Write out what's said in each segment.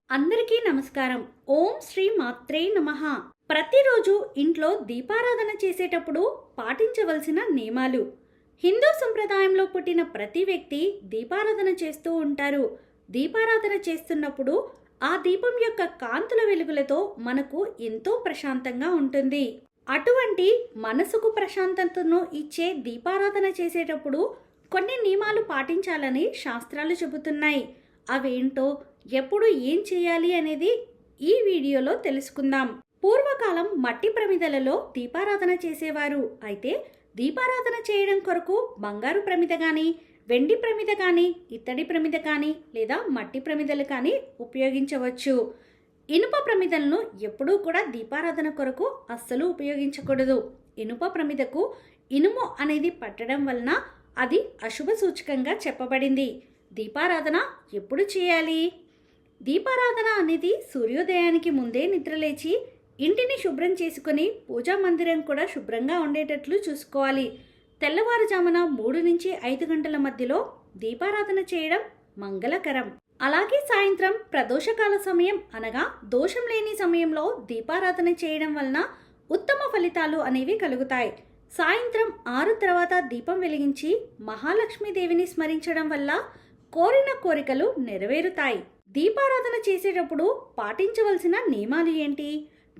అందరికీ నమస్కారం. ఓం శ్రీ మాత్రే నమః. ప్రతిరోజు ఇంట్లో దీపారాధన చేసేటప్పుడు పాటించవలసిన నియమాలు. హిందూ సంప్రదాయంలో పుట్టిన ప్రతి వ్యక్తి దీపారాధన చేస్తూ ఉంటారు. దీపారాధన చేస్తున్నప్పుడు ఆ దీపం యొక్క కాంతుల వెలుగులతో మనకు ఎంతో ప్రశాంతంగా ఉంటుంది. అటువంటి మనసుకు ప్రశాంతతను ఇచ్చే దీపారాధన చేసేటప్పుడు కొన్ని నియమాలు పాటించాలని శాస్త్రాలు చెబుతున్నాయి. అవేంటో, ఎప్పుడు ఏం చేయాలి అనేది ఈ వీడియోలో తెలుసుకుందాం. పూర్వకాలం మట్టి ప్రమిదలలో దీపారాధన చేసేవారు. అయితే దీపారాధన చేయడం కొరకు బంగారు ప్రమిద కానీ, వెండి ప్రమిద కానీ, ఇత్తడి ప్రమిద కానీ లేదా మట్టి ప్రమిదలు కానీ ఉపయోగించవచ్చు. ఇనుప ప్రమిదలను ఎప్పుడూ కూడా దీపారాధన కొరకు అస్సలు ఉపయోగించకూడదు. ఇనుప ప్రమిదకు ఇనుము అనేది పట్టడం వలన అది అశుభ సూచకంగా చెప్పబడింది. దీపారాధన ఎప్పుడు చేయాలి? దీపారాధన అనేది సూర్యోదయానికి ముందే నిద్రలేచి ఇంటిని శుభ్రం చేసుకుని పూజా మందిరం కూడా శుభ్రంగా ఉండేటట్లు చూసుకోవాలి. తెల్లవారుజామున 3 నుంచి 5 గంటల మధ్యలో దీపారాధన చేయడం మంగళకరం. అలాగే సాయంత్రం ప్రదోషకాల సమయం అనగా దోషం లేని సమయంలో దీపారాధన చేయడం వలన ఉత్తమ ఫలితాలు అనేవి కలుగుతాయి. సాయంత్రం 6 తర్వాత దీపం వెలిగించి మహాలక్ష్మీదేవిని స్మరించడం వల్ల కోరిన కోరికలు నెరవేరుతాయి. దీపారాధన చేసేటప్పుడు పాటించవలసిన నియమాలు ఏంటి?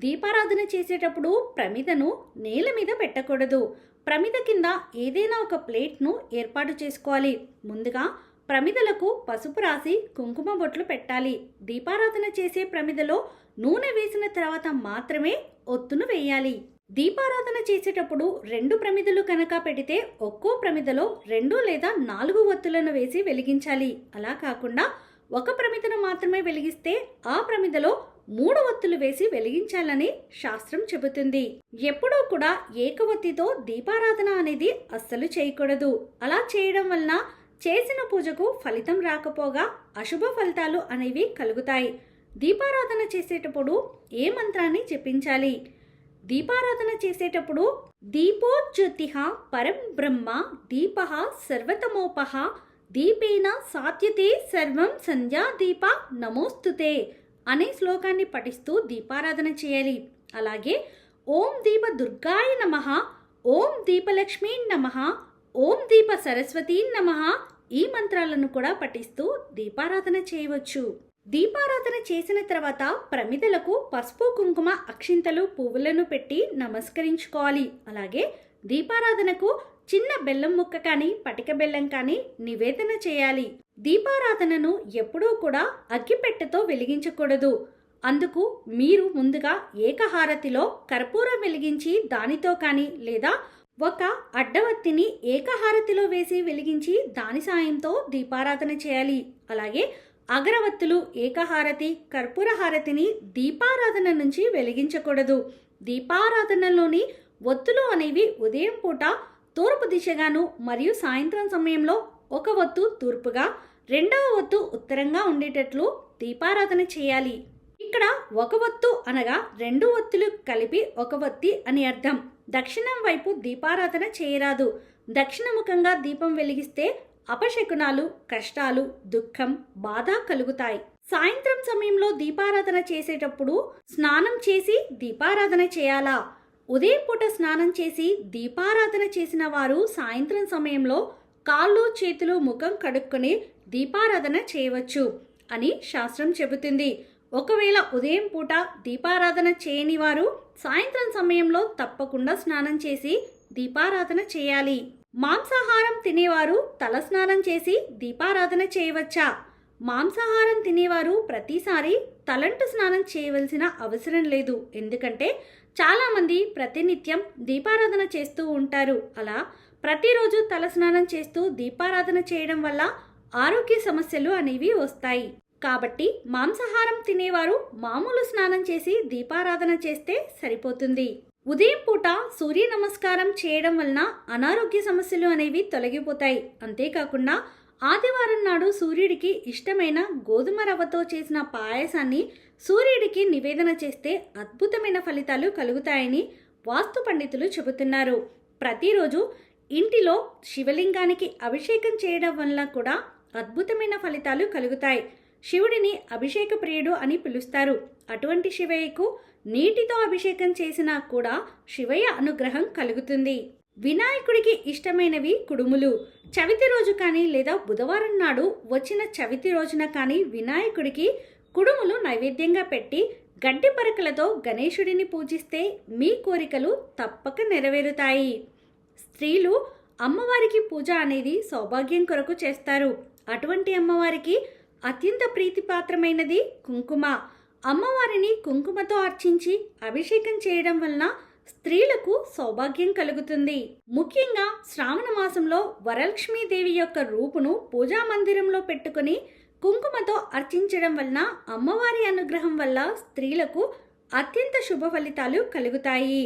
దీపారాధన చేసేటప్పుడు ప్రమిదను నేల మీద పెట్టకూడదు. ప్రమిద కింద ఏదైనా ఒక ప్లేట్ను ఏర్పాటు చేసుకోవాలి. ముందుగా ప్రమిదలకు పసుపు రాసి కుంకుమ బొట్లు పెట్టాలి. దీపారాధన చేసే ప్రమిదలో నూనె వేసిన తర్వాత మాత్రమే ఒత్తును వేయాలి. దీపారాధన చేసేటప్పుడు 2 ప్రమిదలు కనుక పెడితే ఒక్కో ప్రమిదలో 2 లేదా 4 ఒత్తులను వేసి వెలిగించాలి. అలా కాకుండా ఒక ప్రమిదను మాత్రమే వెలిగిస్తే ఆ ప్రమిదలో 3 ఒత్తులు వేసి వెలిగించాలని శాస్త్రం చెబుతుంది. ఎప్పుడూ కూడా ఏకవత్తితో దీపారాధన అనేది అస్సలు చేయకూడదు. అలా చేయడం వలన చేసిన పూజకు ఫలితం రాకపోగా అశుభ ఫలితాలు అనేవి కలుగుతాయి. దీపారాధన చేసేటప్పుడు ఏ మంత్రాన్ని జపించాలి? దీపారాధన చేసేటప్పుడు దీపోజ్యోతిః పరం బ్రహ్మ దీపః సర్వతమోపః దీపేన సాత్యతే సర్వం సంధ్యాదీప నమోస్తుతే అనే శ్లోకాన్ని పఠిస్తూ దీపారాధన చేయాలి. అలాగే ఓం దీప దుర్గాయ నమః, ఓం దీపలక్ష్మీ నమః, ఓం దీప సరస్వతీ నమః ఈ మంత్రాలను కూడా పఠిస్తూ దీపారాధన చేయవచ్చు. దీపారాధన చేసిన తర్వాత ప్రమిదలకు పసుపు, కుంకుమ, అక్షింతలు, పువ్వులను పెట్టి నమస్కరించుకోవాలి. అలాగే దీపారాధనకు చిన్న బెల్లం ముక్క కానీ, పటిక బెల్లం కానీ నివేదన చేయాలి. దీపారాధనను ఎప్పుడూ కూడా అగ్గిపెట్టెతో వెలిగించకూడదు. అందుకు మీరు ముందుగా ఏకహారతిలో కర్పూరం వెలిగించి దానితో కానీ లేదా ఒక అడ్డవత్తిని ఏకహారతిలో వేసి వెలిగించి దాని సాయంతో దీపారాధన చేయాలి. అలాగే అగరవత్తులు, ఏకహారతి, కర్పూర హారతిని దీపారాధన నుంచి వెలిగించకూడదు. దీపారాధనలోని ఒత్తులు అనేవి ఉదయం పూట తూర్పు దిశగాను మరియు సాయంత్రం సమయంలో ఒక ఒత్తు తూర్పుగా, 2వ ఒత్తు ఉత్తరంగా ఉండేటట్లు దీపారాధన చేయాలి. ఇక్కడ ఒక ఒత్తు అనగా 2 ఒత్తులు కలిపి ఒక ఒత్తి అని అర్థం. దక్షిణం వైపు దీపారాధన చేయరాదు. దక్షిణముఖంగా దీపం వెలిగిస్తే అపశకునాలు, కష్టాలు, దుఃఖం, బాధ కలుగుతాయి. సాయంత్రం సమయంలో దీపారాధన చేసేటప్పుడు స్నానం చేసి దీపారాధన చేయాలా? ఉదయం పూట స్నానం చేసి దీపారాధన చేసిన వారు సాయంత్రం సమయంలో కాళ్ళు, చేతులు, ముఖం కడుక్కొని దీపారాధన చేయవచ్చు అని శాస్త్రం చెబుతుంది. ఒకవేళ ఉదయం పూట దీపారాధన చేయని వారు సాయంత్రం సమయంలో తప్పకుండా స్నానం చేసి దీపారాధన చేయాలి. మాంసాహారం తినేవారు తలస్నానం చేసి దీపారాధన చేయవచ్చా? మాంసాహారం తినేవారు ప్రతిసారి తలంటు స్నానం చేయవలసిన అవసరం లేదు. ఎందుకంటే చాలామంది ప్రతినిత్యం దీపారాధన చేస్తూ ఉంటారు. అలా ప్రతిరోజు తలస్నానం చేస్తూ దీపారాధన చేయడం వల్ల ఆరోగ్య సమస్యలు అనేవి వస్తాయి. కాబట్టి మాంసాహారం తినేవారు మామూలు స్నానం చేసి దీపారాధన చేస్తే సరిపోతుంది. ఉదయం పూట సూర్య నమస్కారం చేయడం వలన అనారోగ్య సమస్యలు అనేవి తొలగిపోతాయి. అంతేకాకుండా ఆదివారం నాడు సూర్యుడికి ఇష్టమైన గోధుమ రవ్వతో చేసిన పాయసాన్ని సూర్యుడికి నివేదన చేస్తే అద్భుతమైన ఫలితాలు కలుగుతాయని వాస్తు పండితులు చెబుతున్నారు. ప్రతిరోజు ఇంటిలో శివలింగానికి అభిషేకం చేయడం వల్ల కూడా అద్భుతమైన ఫలితాలు కలుగుతాయి. శివుడిని అభిషేక ప్రియుడు అని పిలుస్తారు. అటువంటి శివయ్యకు నీటితో అభిషేకం చేసినా కూడా శివయ్య అనుగ్రహం కలుగుతుంది. వినాయకుడికి ఇష్టమైనవి కుడుములు. చవితి రోజు కానీ లేదా బుధవారం నాడు వచ్చిన చవితి రోజున కానీ వినాయకుడికి కుడుములు నైవేద్యంగా పెట్టి గడ్డి పరకలతో గణేశుడిని పూజిస్తే మీ కోరికలు తప్పక నెరవేరుతాయి. స్త్రీలు అమ్మవారికి పూజ అనేది సౌభాగ్యం కొరకు చేస్తారు. అటువంటి అమ్మవారికి అత్యంత ప్రీతిపాత్రమైనది కుంకుమ. అమ్మవారిని కుంకుమతో అర్చించి అభిషేకం చేయడం వలన స్త్రీలకు సౌభాగ్యం కలుగుతుంది. ముఖ్యంగా శ్రావణ మాసంలో వరలక్ష్మీదేవి యొక్క రూపును పూజా మందిరంలో పెట్టుకుని కుంకుమతో అర్చించడం వలన అమ్మవారి అనుగ్రహం వల్ల స్త్రీలకు అత్యంత శుభ ఫలితాలు కలుగుతాయి.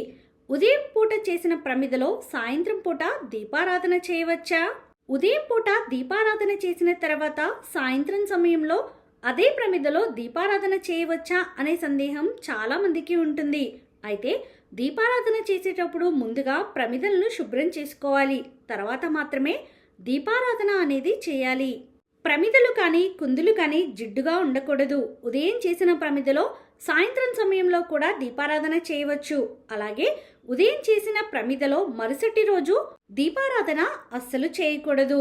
ఉదయం పూట చేసిన ప్రమిదలో సాయంత్రం పూట దీపారాధన చేయవచ్చా? ఉదయం పూట దీపారాధన చేసిన తర్వాత సాయంత్రం సమయంలో అదే ప్రమిదలో దీపారాధన చేయవచ్చా అనే సందేహం చాలా మందికి ఉంటుంది. అయితే దీపారాధన చేసేటప్పుడు ముందుగా ప్రమిదలను శుభ్రం చేసుకోవాలి. తర్వాత మాత్రమే దీపారాధన అనేది చేయాలి. ప్రమిదలు కానీ కుందులు కానీ జిడ్డుగా ఉండకూడదు. ఉదయం చేసిన ప్రమిదలో సాయంత్రం సమయంలో కూడా దీపారాధన చేయవచ్చు. అలాగే ఉదయం చేసిన ప్రమిదలో మరుసటి రోజు దీపారాధన అస్సలు చేయకూడదు.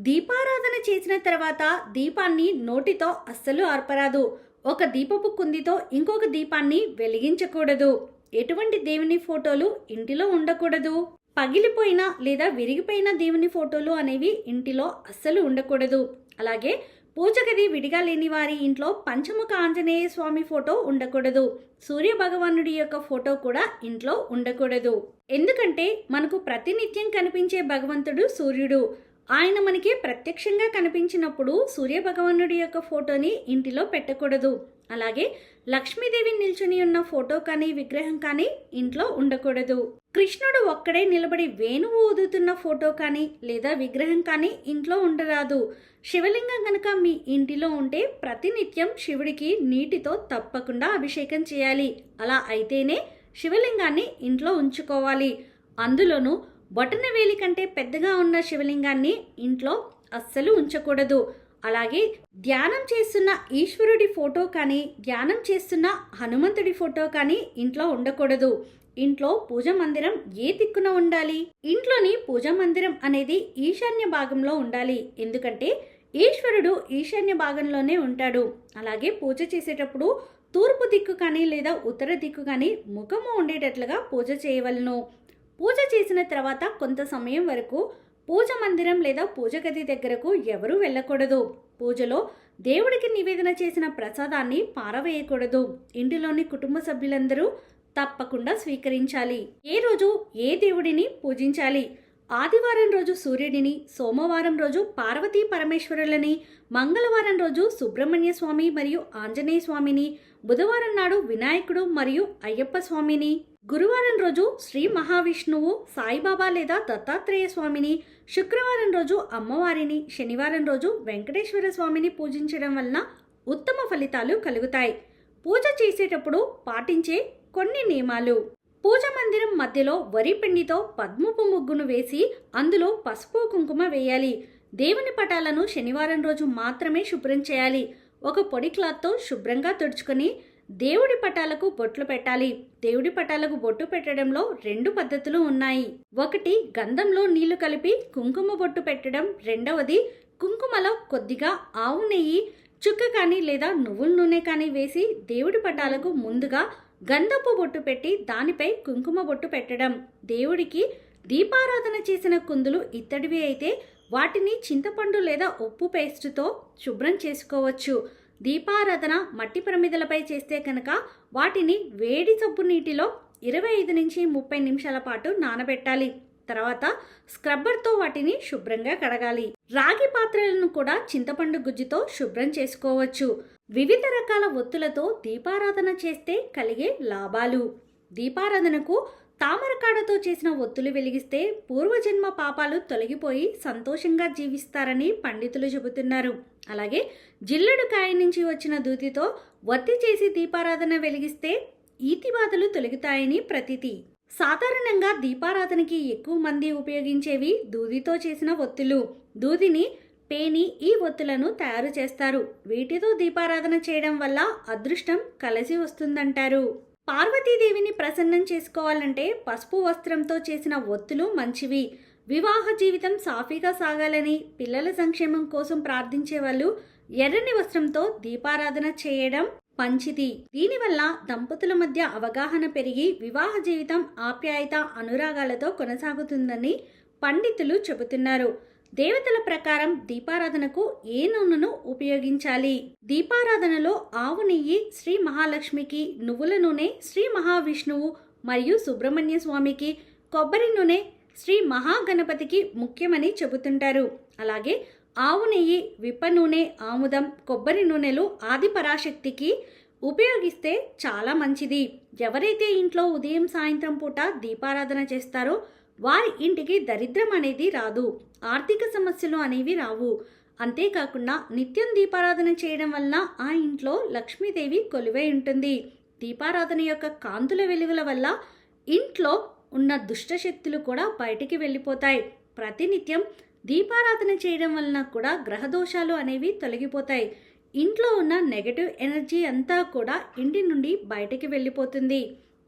దీపారాధన చేసిన తర్వాత దీపాన్ని నోటితో అస్సలు ఆర్పరాదు. ఒక దీపపు కుందితో ఇంకొక దీపాన్ని వెలిగించకూడదు. ఎటువంటి దేవుని ఫోటోలు ఇంటిలో ఉండకూడదు. పగిలిపోయిన లేదా విరిగిపోయిన దేవుని ఫోటోలు అనేవి ఇంటిలో అస్సలు ఉండకూడదు. అలాగే పూజ గది విడిగా లేని వారి ఇంట్లో పంచముఖ ఆంజనేయ స్వామి ఫోటో ఉండకూడదు. సూర్య భగవానుడి యొక్క ఫోటో కూడా ఇంట్లో ఉండకూడదు. ఎందుకంటే మనకు ప్రతినిత్యం కనిపించే భగవంతుడు సూర్యుడు. ఆయన మనకి ప్రత్యక్షంగా కనిపించినప్పుడు సూర్య భగవానుడి యొక్క ఫోటోని ఇంటిలో పెట్టకూడదు. అలాగే లక్ష్మీదేవి నిల్చుని ఉన్న ఫోటో కానీ విగ్రహం కానీ ఇంట్లో ఉండకూడదు. కృష్ణుడు ఒక్కడే నిలబడి వేణువు ఊదుతున్న ఫోటో కానీ లేదా విగ్రహం కానీ ఇంట్లో ఉండరాదు. శివలింగం కనుక మీ ఇంటిలో ఉంటే ప్రతినిత్యం శివుడికి నీటితో తప్పకుండా అభిషేకం చేయాలి. అలా అయితేనే శివలింగాన్ని ఇంట్లో ఉంచుకోవాలి. అందులోనూ బొటనవేలి కంటే పెద్దగా ఉన్న శివలింగాన్ని ఇంట్లో అస్సలు ఉంచకూడదు. అలాగే ధ్యానం చేస్తున్న ఈశ్వరుడి ఫోటో కానీ ధ్యానం చేస్తున్న హనుమంతుడి ఫోటో కానీ ఇంట్లో ఉండకూడదు. ఇంట్లో పూజ మందిరం ఏ దిక్కున ఉండాలి? ఇంట్లోని పూజ మందిరం అనేది ఈశాన్య భాగంలో ఉండాలి. ఎందుకంటే ఈశ్వరుడు ఈశాన్య భాగంలోనే ఉంటాడు. అలాగే పూజ చేసేటప్పుడు తూర్పు దిక్కు కానీ లేదా ఉత్తర దిక్కు కానీ ముఖము ఉండేటట్లుగా పూజ చేయవలను. పూజ చేసిన తర్వాత కొంత సమయం వరకు పూజ మందిరం లేదా పూజ గది దగ్గరకు ఎవరూ వెళ్ళకూడదు. పూజలో దేవుడికి నివేదన చేసిన ప్రసాదాన్ని పారవేయకూడదు. ఇంటిలోని కుటుంబ సభ్యులందరూ తప్పకుండా స్వీకరించాలి. ఏ రోజు ఏ దేవుడిని పూజించాలి? ఆదివారం రోజు సూర్యుడిని, సోమవారం రోజు పార్వతీ పరమేశ్వరులని, మంగళవారం రోజు సుబ్రహ్మణ్య స్వామి మరియు ఆంజనేయ స్వామిని, బుధవారం నాడు వినాయకుడు మరియు అయ్యప్ప స్వామిని, గురువారం రోజు శ్రీ మహావిష్ణువు, సాయిబాబా లేదా దత్తాత్రేయ స్వామిని, శుక్రవారం రోజు అమ్మవారిని, శనివారం రోజు వెంకటేశ్వర స్వామిని పూజించడం వలన ఉత్తమ ఫలితాలు కలుగుతాయి. పూజ చేసేటప్పుడు పాటించే కొన్ని నియమాలు. పూజ మందిరం మధ్యలో వరి పిండితో పద్మపు ముగ్గును వేసి అందులో పసుపు కుంకుమ వేయాలి. దేవుని పటాలను శనివారం రోజు మాత్రమే శుభ్రం చేయాలి. ఒక పొడి క్లాత్తో శుభ్రంగా తుడుచుకొని దేవుడి పటాలకు బొట్లు పెట్టాలి. దేవుడి పటాలకు బొట్టు పెట్టడంలో 2 పద్ధతులు ఉన్నాయి. ఒకటి గంధంలో నీళ్లు కలిపి కుంకుమ బొట్టు పెట్టడం. రెండవది కుంకుమలో కొద్దిగా ఆవు నెయ్యి చుక్క కానీ లేదా నువ్వుల నూనె కానీ వేసి దేవుడి పటాలకు ముందుగా గంధపు బొట్టు పెట్టి దానిపై కుంకుమ బొట్టు పెట్టడం. దేవుడికి దీపారాధన చేసిన కుందులు ఇత్తడివి అయితే వాటిని చింతపండు లేదా ఉప్పు పేస్టుతో శుభ్రం చేసుకోవచ్చు. దీపారాధన మట్టి ప్రమిదలపై చేస్తే కనుక వాటిని వేడి సబ్బు నీటిలో 25 నుంచి 30 నిమిషాల పాటు నానబెట్టాలి. తర్వాత స్క్రబ్బర్తో వాటిని శుభ్రంగా కడగాలి. రాగి పాత్రలను కూడా చింతపండు గుజ్జుతో శుభ్రం చేసుకోవచ్చు. వివిధ రకాల ఒత్తులతో దీపారాధన చేస్తే కలిగే లాభాలు. దీపారాధనకు తామరకాడతో చేసిన ఒత్తులు వెలిగిస్తే పూర్వజన్మ పాపాలు తొలగిపోయి సంతోషంగా జీవిస్తారని పండితులు చెబుతున్నారు. అలాగే జిల్లెడు కాయ నుంచి వచ్చిన దూతితో ఒత్తి చేసి దీపారాధన వెలిగిస్తే ఈతి బాధలు తొలగుతాయని ప్రతీతి. సాధారణంగా దీపారాధనకి ఎక్కువ మంది ఉపయోగించేవి దూదితో చేసిన ఒత్తులు. దూదిని పేని ఈ ఒత్తులను తయారు చేస్తారు. వీటితో దీపారాధన చేయడం వల్ల అదృష్టం కలిసి వస్తుందంటారు. పార్వతీదేవిని ప్రసన్నం చేసుకోవాలంటే పసుపు వస్త్రంతో చేసిన ఒత్తులు మంచివి. వివాహ జీవితం సాఫీగా సాగాలని, పిల్లల సంక్షేమం కోసం ప్రార్థించే వాళ్ళు ఎర్రని వస్త్రంతో దీపారాధన చేయడం మంచిది. దీనివల్ల దంపతుల మధ్య అవగాహన పెరిగి వివాహ జీవితం ఆప్యాయత అనురాగాలతో కొనసాగుతుందని పండితులు చెబుతున్నారు. దేవతల ప్రకారం దీపారాధనకు ఏ నూనెను ఉపయోగించాలి? దీపారాధనలో ఆవు నెయ్యి శ్రీ మహాలక్ష్మికి, నువ్వుల నూనె శ్రీ మహావిష్ణువు మరియు సుబ్రహ్మణ్య స్వామికి, కొబ్బరి నూనె శ్రీ మహాగణపతికి ముఖ్యమని చెబుతుంటారు. అలాగే ఆవు నెయ్యి, విప్ప నూనె, ఆముదం, కొబ్బరి నూనెలు ఆది పరాశక్తికి ఉపయోగిస్తే చాలా మంచిది. ఎవరైతే ఇంట్లో ఉదయం సాయంత్రం పూట దీపారాధన చేస్తారో వారి ఇంటికి దరిద్రం అనేది రాదు, ఆర్థిక సమస్యలు అనేవి రావు. అంతేకాకుండా నిత్యం దీపారాధన చేయడం వల్ల ఆ ఇంట్లో లక్ష్మీదేవి కొలువై ఉంటుంది. దీపారాధన యొక్క కాంతుల వెలుగుల వల్ల ఇంట్లో ఉన్న దుష్టశక్తులు కూడా బయటికి వెళ్ళిపోతాయి. ప్రతినిత్యం దీపారాధన చేయడం వలన కూడా గ్రహదోషాలు అనేవి తొలగిపోతాయి. ఇంట్లో ఉన్న నెగటివ్ ఎనర్జీ అంతా కూడా ఇంటి నుండి బయటికి వెళ్ళిపోతుంది.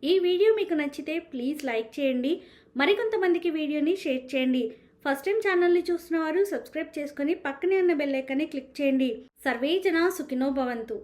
ఈ వీడియో మీకు నచ్చితే ప్లీజ్ లైక్ చేయండి, మరికొంతమందికి వీడియోని షేర్ చేయండి. ఫస్ట్ టైం ఛానల్ని చూస్తున్న వారు సబ్స్క్రైబ్ చేసుకొని పక్కనే ఉన్న బెల్ ఐకాన్ని క్లిక్ చేయండి. సర్వే జనా సుఖినో భవంతు.